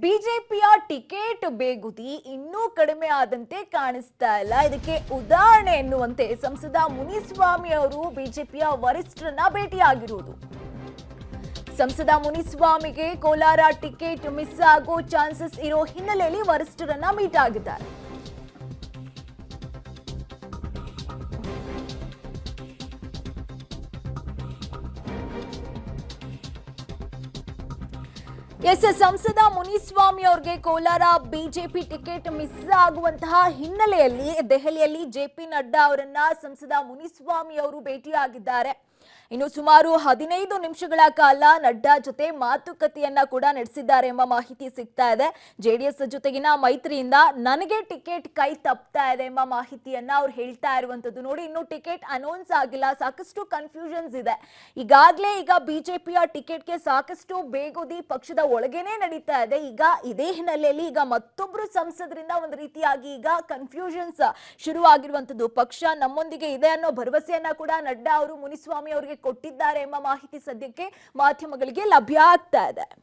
ಬಿಜೆಪಿಯ ಟಿಕೆಟ್ ಬೇಗುದಿ ಇನ್ನೂ ಕಡಿಮೆ ಆದಂತೆ ಕಾಣಿಸ್ತಾ ಇಲ್ಲ. ಇದಕ್ಕೆ ಉದಾಹರಣೆ ಎನ್ನುವಂತೆ ಸಂಸದ ಮುನಿಸ್ವಾಮಿ ಅವರು ಬಿಜೆಪಿಯ ವರಿಷ್ಠರನ್ನ ಭೇಟಿಯಾಗಿರುವುದು. ಸಂಸದ ಮುನಿಸ್ವಾಮಿಗೆ ಕೋಲಾರ ಟಿಕೆಟ್ ಮಿಸ್ ಆಗೋ ಚಾನ್ಸಸ್ ಇರೋ ಹಿನ್ನೆಲೆಯಲ್ಲಿ ವರಿಷ್ಠರನ್ನ ಮೀಟ್ ಆಗಿದ್ದಾರೆ. ಸಂಸದ ಮುನಿಸ್ವಾಮಿ ಅವರಿಗೆ ಕೋಲಾರ ಬಿಜೆಪಿ ಟಿಕೆಟ್ ಮಿಸ್ ಆಗುವಂತಹ ಹಿನ್ನೆಲೆಯಲ್ಲಿ ದೆಹಲಿಯಲ್ಲಿ ಜೆಪಿ ನಡ್ಡಾ ಅವರನ್ನ ಸಂಸದ ಮುನಿಸ್ವಾಮಿ ಅವರು ಭೇಟಿಯಾಗಿದ್ದಾರೆ. ಇನ್ನು ಸುಮಾರು 15 ನಿಮಿಷಗಳ ಕಾಲ ನಡ್ಡಾ ಜೊತೆ ಮಾತುಕತೆಯನ್ನ ಕೂಡ ನಡೆಸಿದ್ದಾರೆ ಎಂಬ ಮಾಹಿತಿ ಸಿಗ್ತಾ ಇದೆ. ಜೆಡಿಎಸ್ ಜೊತೆಗಿನ ಮೈತ್ರಿಯಿಂದ ನನಗೆ ಟಿಕೆಟ್ ಕೈ ತಪ್ತಾ ಇದೆ ಎಂಬ ಮಾಹಿತಿಯನ್ನ ಅವ್ರು ಹೇಳ್ತಾ ಇರುವಂತದ್ದು. ನೋಡಿ, ಇನ್ನು ಟಿಕೆಟ್ ಅನೌನ್ಸ್ ಆಗಿಲ್ಲ, ಸಾಕಷ್ಟು ಕನ್ಫ್ಯೂಷನ್ಸ್ ಇದೆ. ಈಗಾಗಲೇ ಬಿಜೆಪಿಯ ಟಿಕೆಟ್ಗೆ ಸಾಕಷ್ಟು ಬೇಗುದಿ ಪಕ್ಷದ ಒಳಗೇನೆ ನಡೀತಾ ಇದೆ. ಈಗ ಇದೇ ಹಿನ್ನೆಲೆಯಲ್ಲಿ ಈಗ ಮತ್ತೊಬ್ರು ಸಂಸದರಿಂದ ಒಂದು ರೀತಿಯಾಗಿ ಈಗ ಕನ್ಫ್ಯೂಷನ್ಸ್ ಶುರುವಾಗಿರುವಂತದ್ದು. ಪಕ್ಷ ನಮ್ಮೊಂದಿಗೆ ಇದೆ ಅನ್ನೋ ಭರವಸೆಯನ್ನ ಕೂಡ ನಡ್ಡಾ ಅವರು ಮುನಿಸ್ವಾಮಿ ಅವರಿಗೆ ಕೊಟ್ಟಿದ್ದಾರೆ ಎಂಬ ಮಾಹಿತಿ ಸದ್ಯಕ್ಕೆ ಮಾಧ್ಯಮಗಳಿಗೆ ಲಭ್ಯ ಆಗ್ತಾ ಇದೆ.